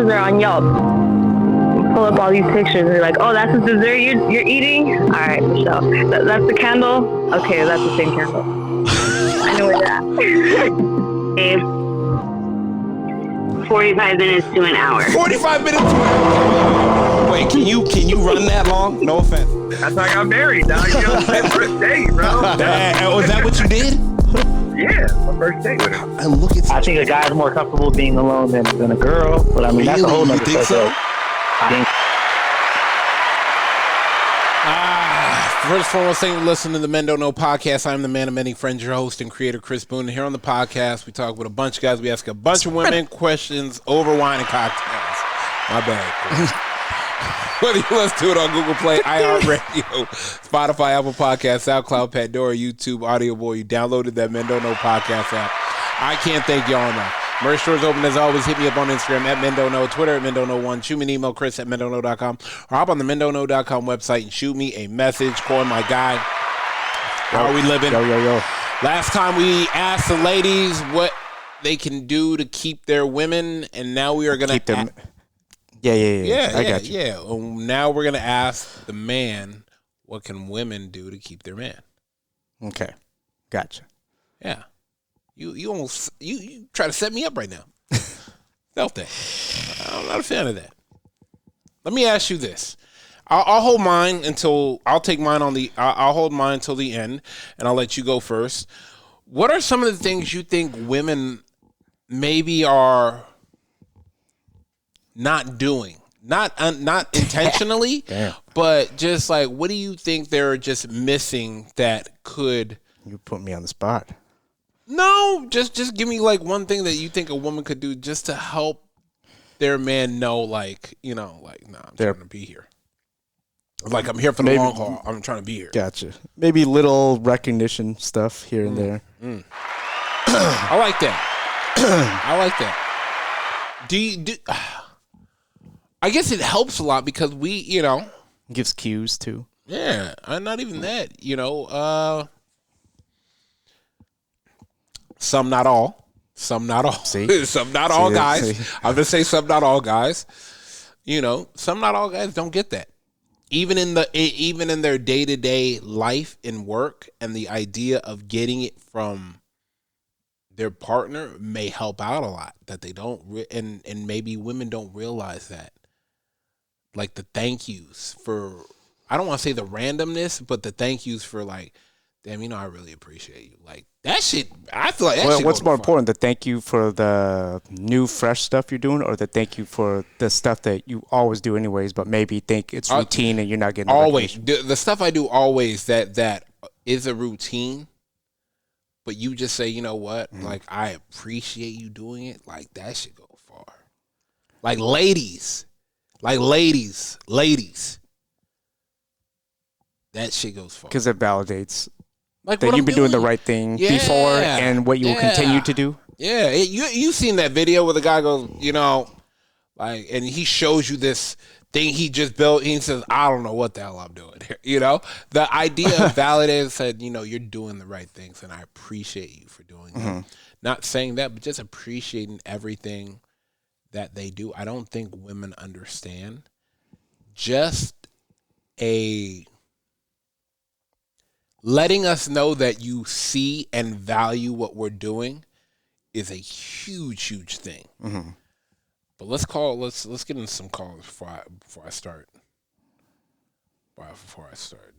pictures are on Yelp. Pull up all these pictures and you're like, oh, that's the dessert you're eating? All right, Michelle. That's the candle? Okay, that's the same candle. I know where that. 45 minutes to an hour. 45 minutes to an hour? Wait, can you run that long? No offense. That's how I got married, dog. You know, first date, bro. Was that what you did? Yeah, my first date with her. And look at I think a guy's more comfortable being alone than a girl, but I mean, that's a whole nother think so? I think. First and foremost, thank you for listening to the Men Don't Know podcast. I'm the man of many friends, your host and creator, Chris Boone. And here on the podcast, we talk with a bunch of guys. We ask a bunch of women questions over wine and cocktails. My bad. Whether you listen to it on Google Play, iHeartRadio, Spotify, Apple Podcasts, SoundCloud, Pandora, YouTube, Audio Boy, you downloaded that Men Don't Know podcast app. I can't thank y'all enough. Merch stores open as always. Hit me up on Instagram at Men Don't Know, Twitter at Men Don't Know 1. Shoot me an email, Chris at mendontknow.com, or hop on the mendontknow.com website and shoot me a message. Coin my guy. How are we living? Yo. Last time we asked the ladies what they can do to keep their women, and now we are going to keep them. Yeah. I got you. Yeah. Now we're going to ask the man, what can women do to keep their man? Okay. Gotcha. Yeah. You almost you try to set me up right now. Felt that. I'm not a fan of that. Let me ask you this. I'll hold mine until I'll hold mine until the end, and I'll let you go first. What are some of the things you think women maybe are not doing? Not intentionally, but just like, what do you think they're just missing that could? You put me on the spot. No, just give me like one thing that you think a woman could do just to help their man know, like, you know, like, nah, I'm trying to be here. Like, I'm here for the long haul. I'm trying to be here. Gotcha. Maybe little recognition stuff here and there. I like that. I like that. Do I guess it helps a lot because we, you know, gives cues too. Yeah, not even that. You know, some, not all. Some, not all. See? Some, not all guys. See? I'm gonna say some, not all guys. You know, some, not all guys don't get that. Even in their day-to-day life and work, and the idea of getting it from their partner may help out a lot. That they don't, and maybe women don't realize that. Like the thank yous for, I don't want to say the randomness, but the thank yous for like, damn, you know, I really appreciate you. Like that shit, I feel like that shit. What's more important, the thank you for the new, fresh stuff you're doing, or the thank you for the stuff that you always do anyways, but maybe think it's routine and you're not getting always the stuff I do always that is a routine, but you just say, you know what, like I appreciate you doing it. Like that should go far. Like ladies. That shit goes far. Because it validates like that you've been doing the right thing before and what you will continue to do. Yeah, you seen that video where the guy goes, you know, like, and he shows you this thing he just built. He says, I don't know what the hell I'm doing here. You know, the idea of validating said, you know, you're doing the right things and I appreciate you for doing them. Not saying that, but just appreciating everything that they do. I don't think women understand just letting us know that you see and value what we're doing is a huge thing. But let's get into some calls before I start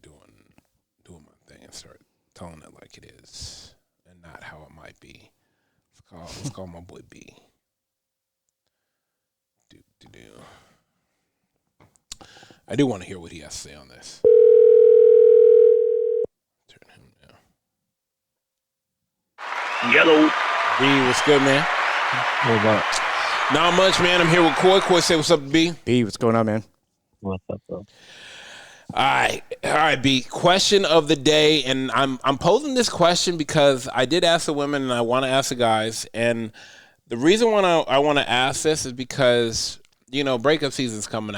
doing my thing and start telling it like it is and not how it might be. Let's call my boy B. I do want to hear what he has to say on this. Turn him down. Yellow. B, what's good, man? What about? Not much, man. I'm here with Coy. Coy, say what's up to B. B, what's going on, man? What's up, bro? All right, B. Question of the day, and I'm posing this question because I did ask the women and I want to ask the guys, and the reason why I want to ask this is because, you know, breakup season's coming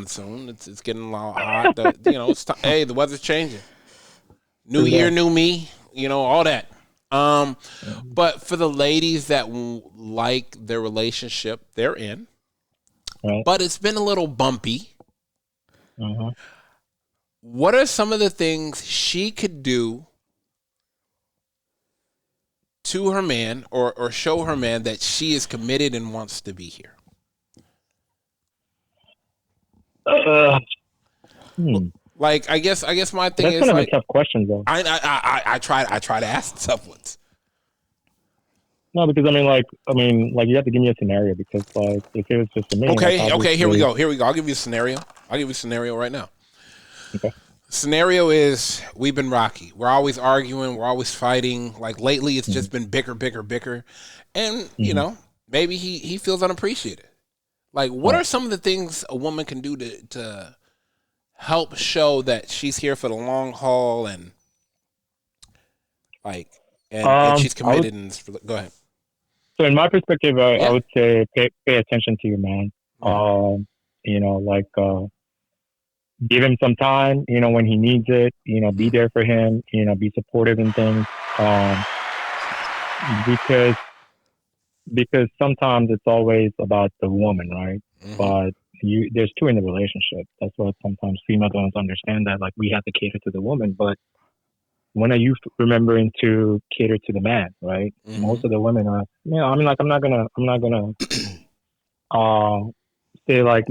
soon. It's getting a lot hot. Hey, the weather's changing. New year, new me. You know, all that. But for the ladies that like their relationship they're in, Right. but it's been a little bumpy. Mm-hmm. What are some of the things she could do to her man or show her man that she is committed and wants to be here? Like, I guess my thing That's is kind of like, a tough question, though. I try to ask the tough ones. No, because I mean, like you have to give me a scenario because, like, if it was just for me, Okay, like, okay, here we obviously- go. I'll give you a scenario. Right now. Okay. Scenario is we've been rocky. We're always arguing. We're always fighting. Like lately, it's just been bicker. And, you know, maybe he feels unappreciated. Like, what are some of the things a woman can do to help show that she's here for the long haul and, like, and she's committed? Go ahead. So in my perspective, I would say pay attention to your man. You know, like give him some time. You know, when he needs it. You know, be there for him. You know, be supportive in things. Because sometimes it's always about the woman, right? But there's two in the relationship. That's why sometimes females don't understand that. Like, we have to cater to the woman, but when are you remembering to cater to the man, right? Most of the women are, you know, I mean, like, I'm not gonna say like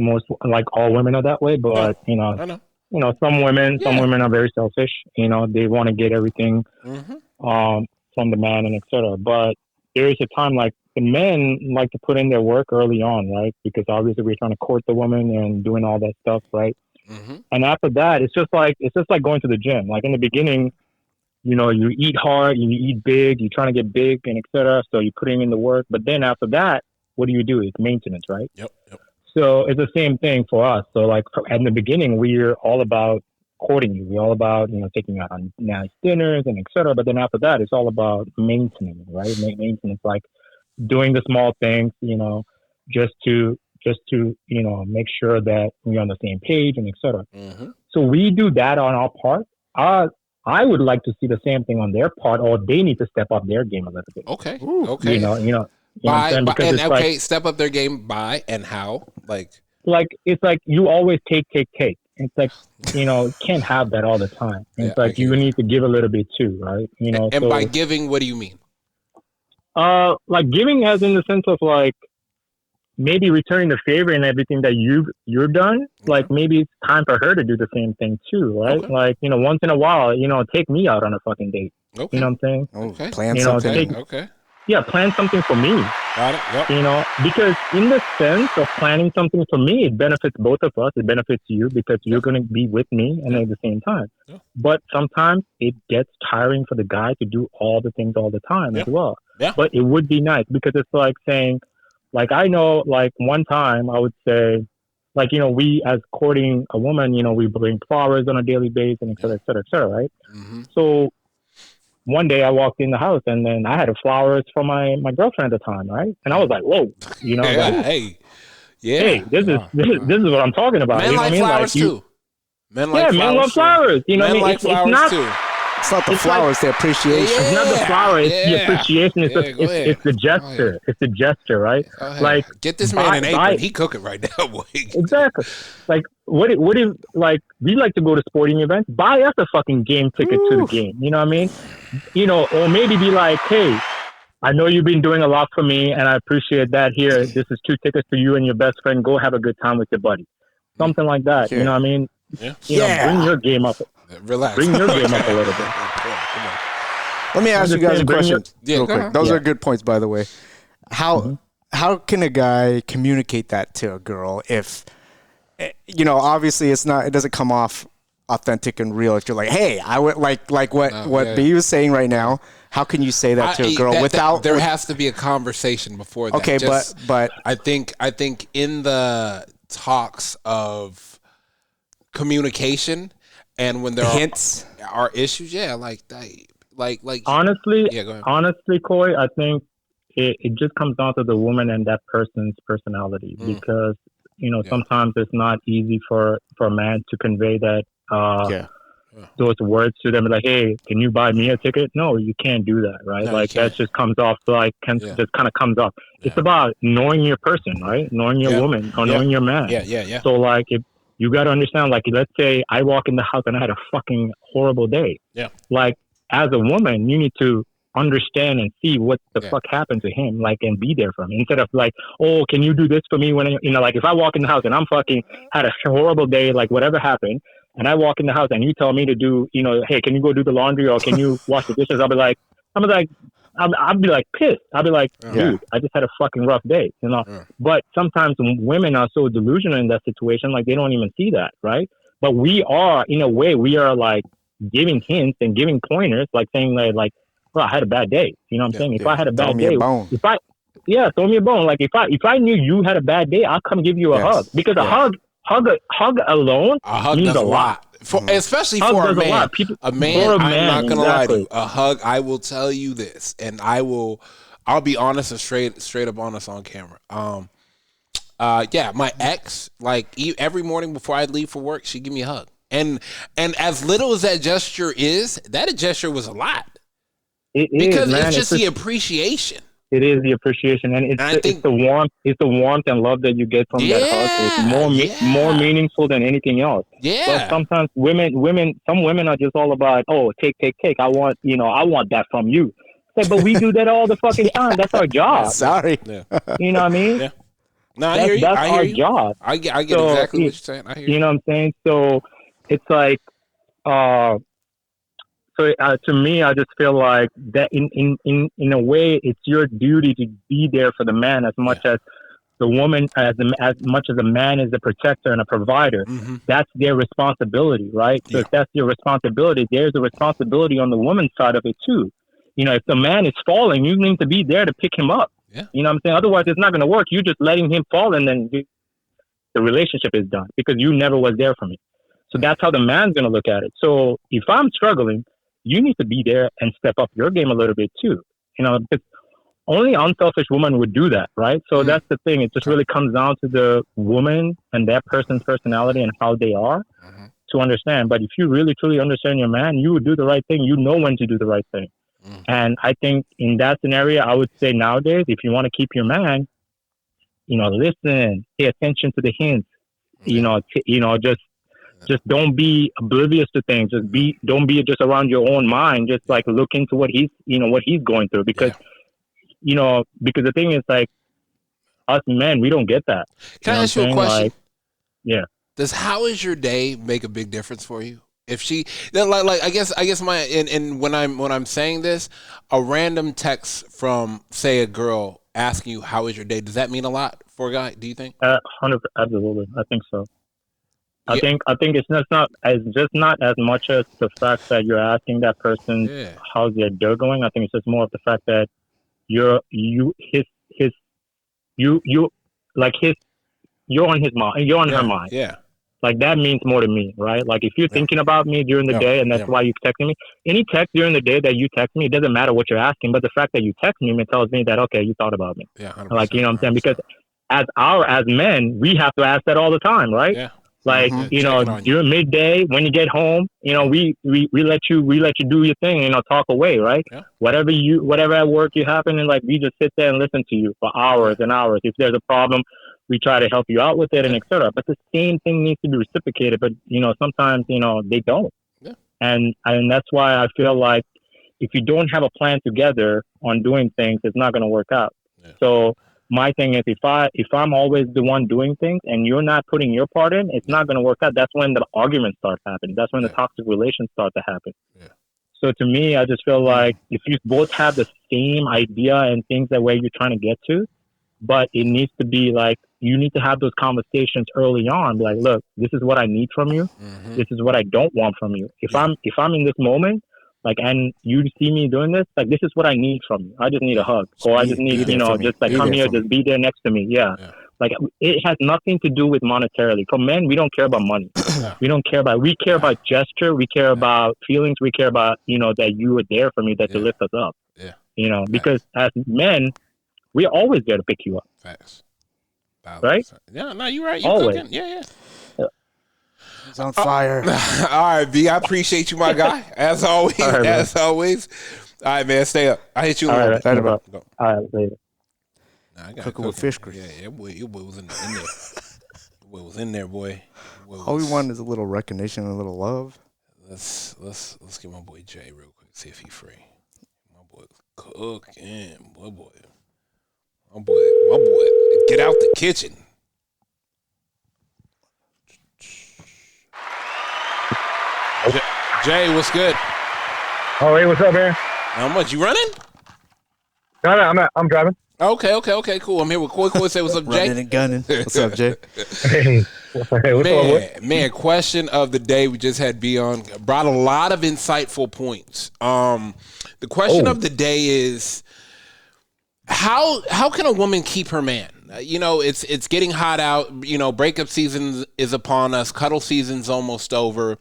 all women are that way, but I know. you know, some women are very selfish. You know, they want to get everything from the man and etc. But there is a time, like, the men like to put in their work early on, right? Because obviously we're trying to court the woman and doing all that stuff, right? And after that, it's just like going to the gym. Like, in the beginning, you know, you eat hard, you eat big, you're trying to get big and etc. So you're putting in the work. But then after that, what do? It's maintenance, right? Yep. So it's the same thing for us. So, like, in the beginning, we're all about courting you. We're all about, you know, taking you out on nice dinners and etc. But then after that, it's all about maintaining, right? Maintenance, like doing the small things, you know, just to you know, make sure that we're on the same page and etc. So we do that on our part. I would like to see the same thing on their part, or they need to step up their game a little bit. Okay. You know Step up their game by and how? Like it's like you always take. It's like, you know, can't have that all the time. It's like you need to give a little bit too, right? You know, and by giving, what do you mean? Like giving as in the sense of like maybe returning the favor and everything that you've done. Like, maybe it's time for her to do the same thing too, right? Okay. Like, you know, once in a while, you know, take me out on a fucking date. Okay. You know what I'm saying? Okay. Plan You know, something. Okay. Yeah, plan something for me. Got it. Yep. You know, because in the sense of planning something for me, it benefits both of us. It benefits you because you're going to be with me and at the same time. Yeah. But sometimes it gets tiring for the guy to do all the things all the time as well. Yeah. But it would be nice because it's like saying, like, I know, like, one time I would say, like, you know, we as courting a woman, you know, we bring flowers on a daily basis and et cetera, right? So one day I walked in the house and then I had flowers for my girlfriend at the time, right? And I was like, whoa, you know, hey, this is what I'm talking about. Men you know like what I mean? flowers like, too. Men like men love flowers. You know men what I mean? like flowers too. It's not the It's flowers, the appreciation. It's not the flower. It's the appreciation. It's the gesture. It's the gesture, right? Like, get this man an apron. He cooking right now, boy. Exactly. Like, what if, like, we like to go to sporting events? Buy us a fucking game ticket to the game. You know what I mean? You know, or maybe be like, hey, I know you've been doing a lot for me, and I appreciate that. Here, this is 2 tickets for you and your best friend. Go have a good time with your buddy. Something like that. You know what I mean? Yeah. You know, bring your game up. Relax. Bring your game up a little bit. Come on. Let me ask you guys a question real quick. ahead. Those are good points, by the way. How can a guy communicate that to a girl if, you know, obviously it doesn't come off authentic and real if you're like, hey, I would like what B was saying right now. How can you say that to a girl without? There has to be a conversation before that. Okay, but I think in the talks of communication and when there hints are issues, like honestly, go ahead. Honestly, Coy, I think it just comes down to the woman and that person's personality because, you know, sometimes it's not easy for a man to convey that those words to them, like, hey, can you buy me a ticket? No, you can't do that, right? No, like that just comes off just kind of comes off. Yeah. It's about knowing your person, right? Knowing your woman or knowing your man. Yeah. So like, if you got to understand, like, let's say I walk in the house and I had a fucking horrible day. Yeah. Like, as a woman, you need to understand and see what the fuck happened to him, like, and be there for him, instead of like, oh, can you do this for me when like, if I walk in the house and I'm fucking had a horrible day, like whatever happened, and I walk in the house and you tell me to do, hey, can you go do the laundry or can you wash the dishes? I'll be like pissed. I'll be like, dude, I just had a fucking rough day, But sometimes women are so delusional in that situation, like they don't even see that, right? But we are, in a way, we are like giving hints and giving pointers, like saying like, well, I had a bad day. You know what I'm saying? If I had a bad day, throw me a bone. Like if I knew you had a bad day, I'll come give you a hug, because a hug alone means a lot. Especially for a man. I'm not gonna lie to you. A hug, I will tell you this, and I'll be honest and straight up honest on camera. My ex, like every morning before I'd leave for work, she'd give me a hug. And as little as that gesture is, that gesture was a lot. Because it's just the appreciation. It is the appreciation, and it's the warmth. It's the warmth and love that you get from that hug. It's more meaningful than anything else. Yeah. But sometimes some women are just all about, oh, take. I want that from you. Like, but we do that all the fucking time. That's our job. Sorry. Yeah. You know what I mean? Yeah. No, I hear you. That's our job. I get exactly what you're saying. I hear you. You know what I'm saying? So it's like, So to me, I just feel like that in a way, it's your duty to be there for the man as much as the woman, as much as the man is a protector and a provider. Mm-hmm. That's their responsibility, right? So if that's your responsibility, there's a responsibility on the woman's side of it too. If the man is falling, you need to be there to pick him up. Yeah. You know what I'm saying? Otherwise, it's not going to work. You're just letting him fall, and then the relationship is done because you never was there for me. So that's how the man's going to look at it. So if I'm struggling, you need to be there and step up your game a little bit too. Because only unselfish woman would do that, right? So that's the thing. It just really comes down to the woman and that person's personality and how they are to understand. But if you really, truly understand your man, you would do the right thing. You know when to do the right thing. And I think in that scenario, I would say nowadays, if you want to keep your man, listen, pay attention to the hints, just don't be oblivious to things. Don't be just around your own mind. Just like look into what he's going through, because because the thing is, like, us men, we don't get that. Can I ask you a question? Like, does how is your day make a big difference for you? If she like I guess my and when I'm saying this, a random text from, say, a girl asking you how is your day, does that mean a lot for a guy? Do you think? 100%, absolutely, I think so. I think it's not as much as the fact that you're asking that person how's their day going. I think it's just more of the fact that you're on his mind, you're on her mind. Yeah. Like, that means more to me, right? Like, if you're thinking about me during the day, and that's why you're texting me, any text during the day that you text me, it doesn't matter what you're asking, but the fact that you text me, it tells me that, okay, you thought about me. Yeah, 100%, like, you know what I'm saying? Because as men, we have to ask that all the time, right? Yeah. Like, during midday, when you get home, we let you do your thing, talk away, right? Yeah. Whatever at work you happen, and like, we just sit there and listen to you for hours and hours. If there's a problem, we try to help you out with it, and etc. But the same thing needs to be reciprocated. But sometimes they don't, and that's why I feel like if you don't have a plan together on doing things, it's not going to work out. Yeah. So my thing is, if I'm always the one doing things and you're not putting your part in, it's not going to work out. That's when the arguments start happening. That's when the toxic relations start to happen. Yeah. So to me, I just feel like if you both have the same idea and things that way you're trying to get to, but it needs to be like, you need to have those conversations early on. Be like, look, this is what I need from you. Mm-hmm. This is what I don't want from you. If I'm in this moment, like, and you see me doing this, like, this is what I need from you. I just need a hug, or I just need, just like, come here, just be there next to me. Yeah. Like, it has nothing to do with monetarily. For men, we don't care about money. We care about gesture. We care about feelings. We care about, that you are there for me, that you lift us up. Yeah. Because as men, we're always there to pick you up. Facts. Right? Yeah, no, you're right. You're always. Cooking. Yeah. It's on fire. All right, B. I appreciate you, my guy. As always. All right, as always. All right, man. Stay up. I hit you. All right, Later, bro. Go. all right, later. Nah, I got Cooking with fish grease. Yeah, your boy was in there. Your boy was in there, boy. All we want is a little recognition and a little love. Let's get my boy Jay real quick. See if he free. My boy cooking. My boy. Get out the kitchen. Jay, what's good? Oh, hey, what's up, man? How much you running? No, I'm driving. Okay, cool. I'm here with Koi. Say what's up, Jay. Running and gunning. What's up, Jay? Hey, what's up, boy? Man, question of the day. We just had B on. Brought a lot of insightful points. The question of the day is how can a woman keep her man? It's getting hot out. Breakup season is upon us. Cuddle season's almost over.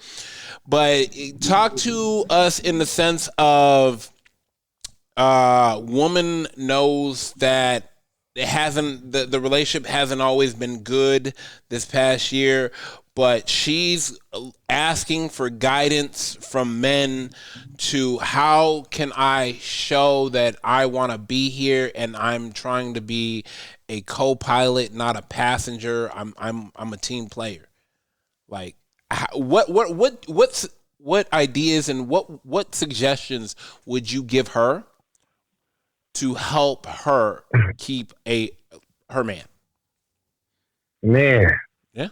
But talk to us in the sense of woman knows that the relationship hasn't always been good this past year, but she's asking for guidance from men to how can I show that I want to be here and I'm trying to be a co-pilot, not a passenger. I'm a team player. Like what ideas and what suggestions would you give her to help her keep her man? Man. Yeah.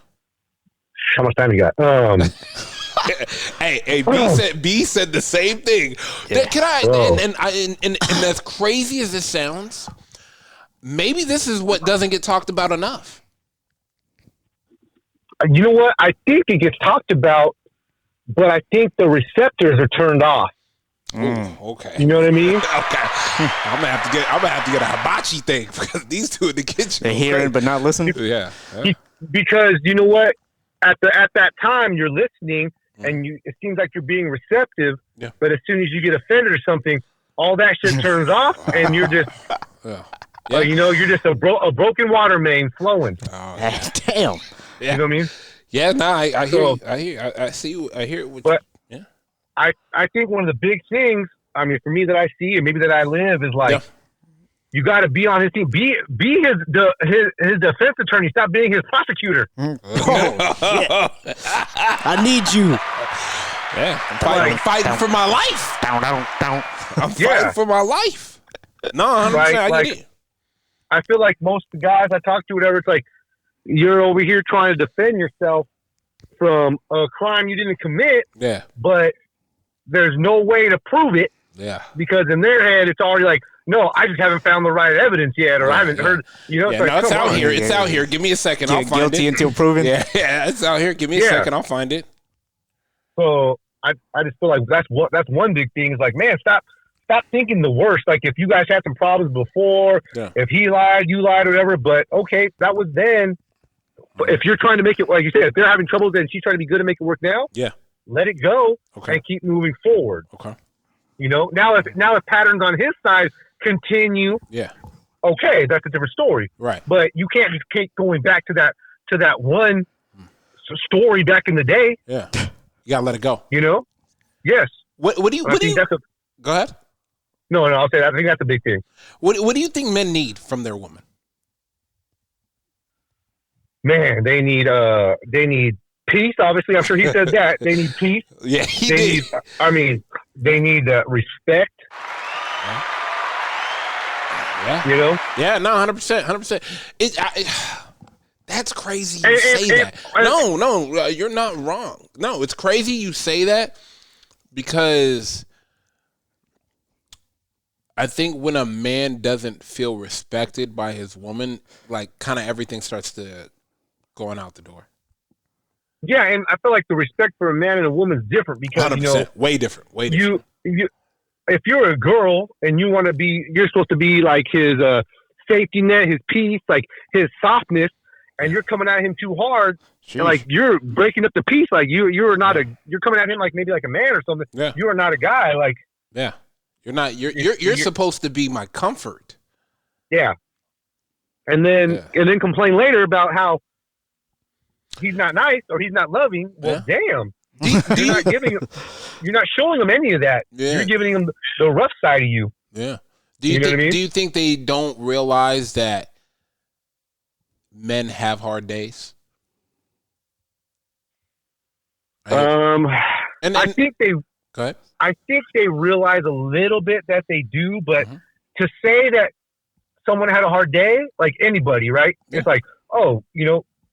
How much time you got? Hey, B said the same thing. Yeah. Can I? Bro. And as crazy as it sounds, maybe this is what doesn't get talked about enough. You know what? I think it gets talked about, but I think the receptors are turned off. Okay. You know what I mean? Okay. I'm gonna have to get a hibachi thing because these two in the kitchen. They're hearing but not listening. Yeah. Because you know what? At that time, you're listening, and it seems like you're being receptive. Yeah. But as soon as you get offended or something, all that shit turns off, and you're just, Yeah. you're just a broken water main flowing. Damn. Yeah. You know what I mean? Yeah. No, I hear. So- I see. I hear what. But- Yeah. I think one of the big things, I mean, for me that I see, and maybe that I live, is like, you got to be on his team. Be his defense attorney. Stop being his prosecutor. Oh, shit. I need you. Yeah. I'm fighting for my life. Down. I'm fighting for my life. No, 100%. Right, I like- get it. I feel like most of the guys I talk to, whatever, it's like you're over here trying to defend yourself from a crime you didn't commit, Yeah. but there's no way to prove it Yeah. because in their head it's already like, no, I just haven't found the right evidence yet, or I haven't heard. Yeah, It's like, no, it's come out on. here. It's out here. Give me a second. I'll find Guilty it. until proven. Yeah, it's out here. Give me a Yeah. second. I'll find it. So I just feel like that's one big thing. Is like, man, stop thinking the worst. Like if you guys had some problems before, Yeah. if he lied, you lied, or whatever. But okay, that was then. But if you're trying to make it, like you said, if they're having trouble, then she's trying to be good and make it work now. Yeah. Let it go Okay. and keep moving forward. Okay. You know, now if patterns on his side continue, Yeah. okay, that's a different story. Right. But you can't just keep going back to that one story back in the day. Yeah. You gotta let it go. You know? Yes. What do you? I think that's a Go ahead. no. I'll say that. I think that's a big thing. What do you think men need from their woman? Man, they need peace. Obviously, I'm sure he said that. They need peace. Yeah, he They did. need. They need respect. Yeah. You know. Yeah. No. 100%. That's crazy. You And- say and- that. and- No. You're not wrong. No, it's crazy you say that because I think when a man doesn't feel respected by his woman, like kind of everything starts to going out the door. Yeah, and I feel like the respect for a man and a woman is different because 100%. Way different. Way different. you if you're a girl and you want to be, you're supposed to be like his safety net, his peace, like his softness, and you're coming at him too hard, and like you're breaking up the peace. Like you're not you're coming at him like maybe like a man or something. Yeah. You are not a guy. Like Yeah. You're not. You're supposed to be my comfort. yeah, and then complain later about how he's not nice or he's not loving, well, damn. You're not showing them any of that. Yeah. You're giving them the rough side of you. Yeah. Do you know what I mean? Do you think they don't realize that men have hard days? And I think they. Go ahead. I think they realize a little bit that they do, but to say that someone had a hard day, like anybody, right? Yeah. It's like, oh,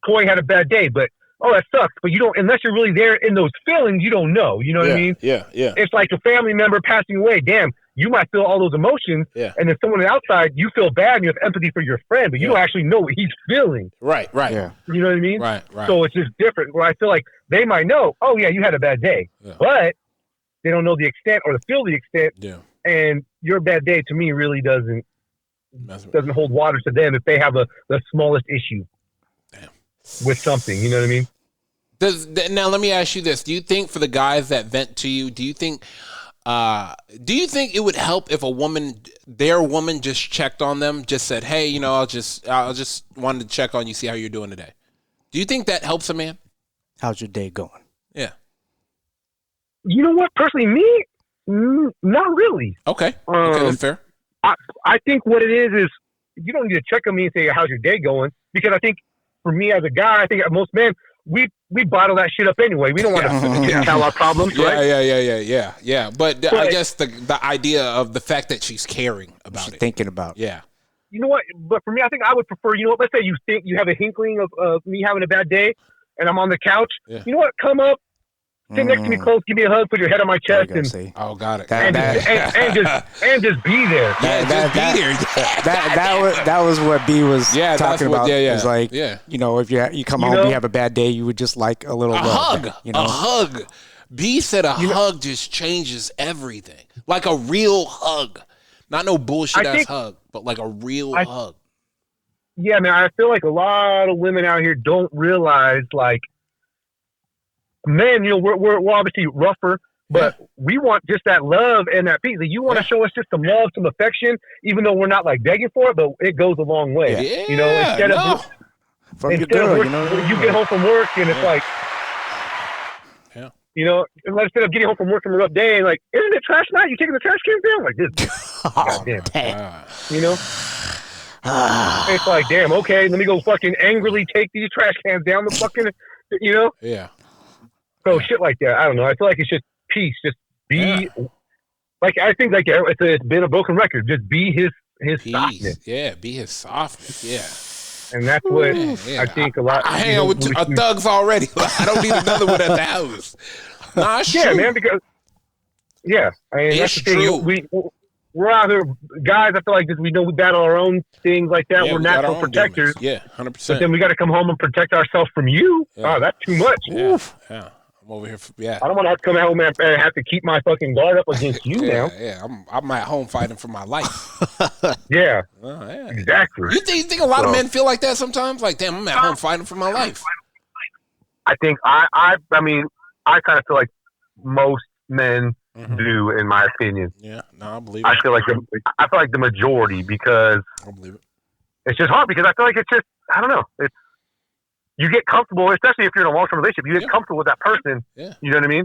Koi had a bad day, but that sucks. But you don't, unless you're really there in those feelings, you don't know. You know what I mean? Yeah. It's like a family member passing away. Damn, you might feel all those emotions, and then someone outside, you feel bad and you have empathy for your friend, but you don't actually know what he's feeling. Right. Yeah. You know what I mean? Right. So it's just different. Where I feel like they might know, oh yeah, you had a bad day, but they don't know the extent or feel the extent. Yeah. And your bad day to me really doesn't hold water to them if they have the smallest issue with something. You know what I mean? Now let me ask you this: do you think for the guys that vent to you, do you think it would help if their woman just checked on them, just said, "Hey, I'll just wanted to check on you, see how you're doing today." Do you think that helps a man? How's your day going? Yeah. You know what? Personally, me, not really. Okay. Okay, that's fair. I think what it is you don't need to check on me and say, "How's your day going?" Because I think for me as a guy, I think most men, we bottle that shit up anyway. We don't want to tell our problems, right? Yeah. But I guess the idea of the fact that she's caring about she's it. Thinking about it. Yeah. You know what? But for me, I think I would prefer, let's say you think you have a hinkling of me having a bad day and I'm on the couch. Yeah. You know what? Come up, sit next to me close, give me a hug, put your head on my chest, got it. And just be there. That was what B was talking about. It's like, if you come home, you have a bad day, you would just like a little hug. A hug. B said hug just changes everything. Like a real hug. Not no bullshit ass hug, but like a real hug. Yeah, man, I feel like a lot of women out here don't realize, like, men, we're obviously rougher, but we want just that love and that peace. You want to show us just some love, some affection, even though we're not like begging for it, but it goes a long way. Yeah. Instead of you get home from work and it's like, instead of getting home from work from a rough day and like, isn't it trash night? You taking the trash can down? Like this. Goddamn. It's like, damn, okay, let me go fucking angrily take these trash cans down the fucking, Yeah. So shit like that. I don't know. I feel like it's just peace. Just be like, I think like it's been a broken record. Just be his softness. Yeah, be his softness. Yeah. And that's what I think a lot. I hang out with thugs already. I don't need another one at the house. Nah, it's true. Man, because I mean, that's the thing. True. We're out here, guys. I feel like we know we battle our own things like that. We're natural protectors. Demons. Yeah, 100%. But then we got to come home and protect ourselves from you. Yeah. Oh, that's too much. Yeah. I'm over here. I don't want to have to come home and have to keep my fucking guard up against you now. Yeah. I'm at home fighting for my life. Yeah. Oh, yeah. Exactly. You think a lot of men feel like that sometimes? Like, damn, I'm at home fighting for my life. I think I mean, I kind of feel like most men do, in my opinion. Yeah, no, I believe it. I feel like the majority, because I believe it. It's just hard because I feel like it's just, I don't know. You get comfortable, especially if you're in a long-term relationship. You get comfortable with that person. Yeah. You know what I mean?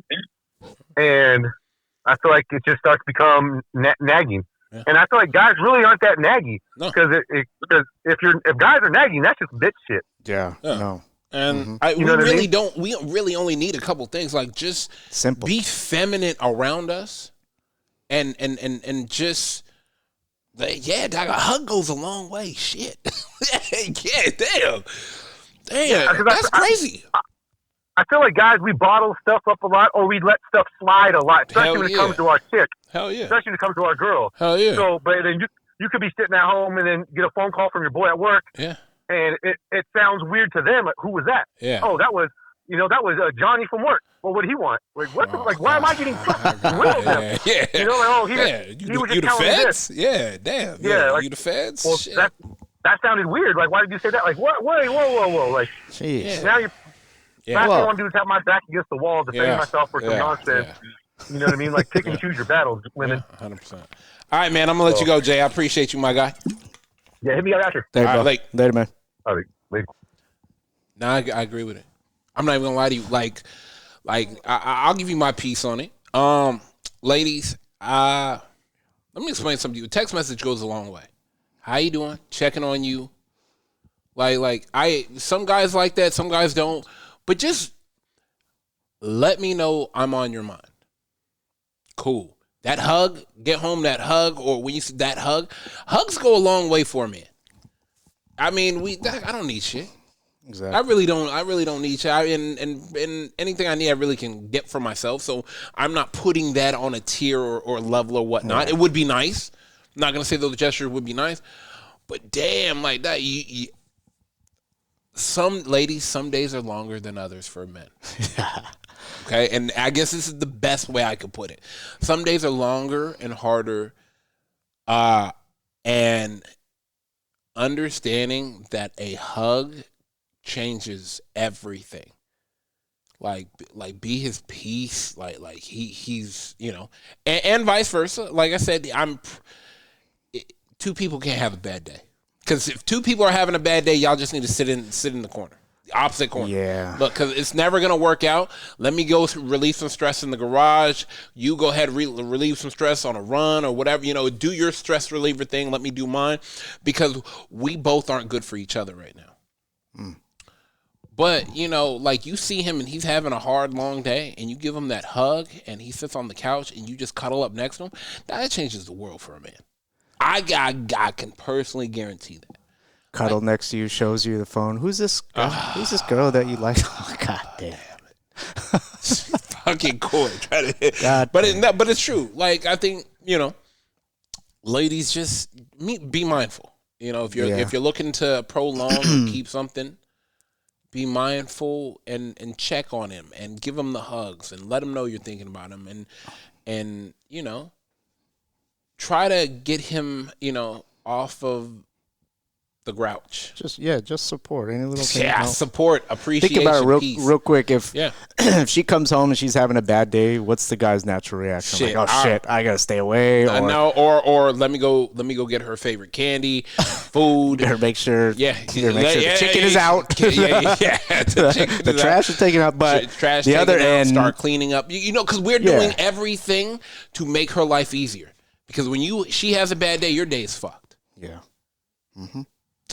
And I feel like it just starts to become nagging. Yeah. And I feel like guys really aren't that naggy, because if guys are nagging, that's just bitch shit. Yeah. No. And we really only need a couple things, like just simple, be feminine around us, and just a hug goes a long way. Shit. Damn, that's crazy. I feel like guys, we bottle stuff up a lot, or we let stuff slide a lot, especially when it comes to our chick. Hell yeah. Especially when it comes to our girl. Hell yeah. So, but then you could be sitting at home and then get a phone call from your boy at work. Yeah. And it sounds weird to them. Like, who was that? Yeah. Oh, that was Johnny from work. Well, what did he want? Like, what? Why am I getting fucking with him? Yeah. You know, like, he was just the telling feds? this. Yeah, damn. Yeah, like, you the feds? Well, shit. that sounded weird. Like, why did you say that? Like, what? Wait, whoa. Like, now you're. Last thing I want to do is have my back against the wall, defending myself for some nonsense. Yeah. You know what I mean? Like, pick and choose your battles, women. 100%. All right, man. I'm gonna let you go, Jay. I appreciate you, my guy. Yeah, hit me up after. Later, man. All right, later. No, I agree with it. I'm not even gonna lie to you. Like I'll give you my piece on it. Ladies, let me explain something to you. A text message goes a long way. How you doing? Checking on you. Some guys like that, some guys don't. But just let me know I'm on your mind. Cool. That hug, get home that hug, or when you see that hug, hugs go a long way for me. I mean, I don't need shit. Exactly. I really don't need shit. And anything I need, I really can get for myself. So I'm not putting that on a tier or level or whatnot. Yeah. It would be nice. I'm not gonna say those gestures would be nice, but damn, like that. Some ladies, some days are longer than others for men. Okay, and I guess this is the best way I could put it. Some days are longer and harder, and understanding that a hug changes everything. Like be his peace. Like he's and vice versa. Like I said, two people can't have a bad day. Because if two people are having a bad day, y'all just need to sit in the corner, the opposite corner. Yeah. Look, because it's never gonna work out. Let me go relieve some stress in the garage. You go ahead relieve some stress on a run or whatever. Do your stress reliever thing. Let me do mine, because we both aren't good for each other right now. Mm. But like you see him and he's having a hard, long day, and you give him that hug, and he sits on the couch, and you just cuddle up next to him. That changes the world for a man. I can personally guarantee that. Cuddle next to you, shows you the phone. Who's this guy? Who's this girl that you like? Oh, God damn it. Fucking cool. But it's true. Like, I think, ladies, just be mindful. If you're looking to prolong and keep something, be mindful and check on him and give him the hugs and let him know you're thinking about him and try to get him, off of the grouch. Just support any little thing. Yeah, support, appreciation. Think about it peace. real quick. If she comes home and she's having a bad day, what's the guy's natural reaction? Shit, I gotta stay away. I know, or let me go get her favorite candy, food. Better make sure. Yeah, the chicken is out. The trash is taken out. But trash the other end, start cleaning up. Because we're doing everything to make her life easier. Because when she has a bad day, your day is fucked. Yeah. Mm-hmm.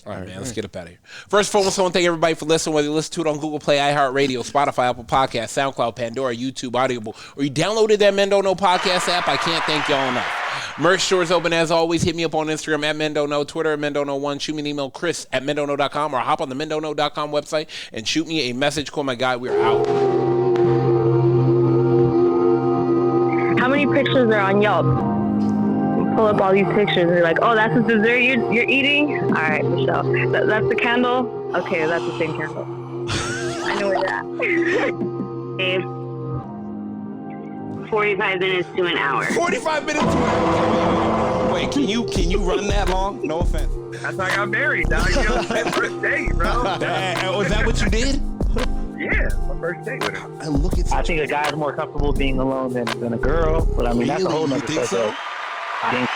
All right, man, let's get up out of here. First and foremost, I want to thank everybody for listening, whether you listen to it on Google Play, iHeartRadio, Spotify, Apple Podcasts, SoundCloud, Pandora, YouTube, Audible, or you downloaded that Mendo No podcast app. I can't thank y'all enough. Merch store is open as always. Hit me up on Instagram at MendoNo, Twitter at MendoNo1. Shoot me an email, chris@MendoNo.com, or hop on the MendoNo.com website and shoot me a message. Call my guy. We're out. How many pictures are on Yelp? Pull up all these pictures and be like, oh, that's the dessert you're eating? All right, Michelle. That's the candle? Okay, that's the same candle. I know where that. 45 minutes to an hour. 45 minutes to an hour. Wait, can you run that long? No offense. That's how I got married, dog. First date, bro. Was that what you did? Yeah, my first date with her. And look at I think a guy's more comfortable being alone than a girl, but I mean, that's a whole nother thing. So? I think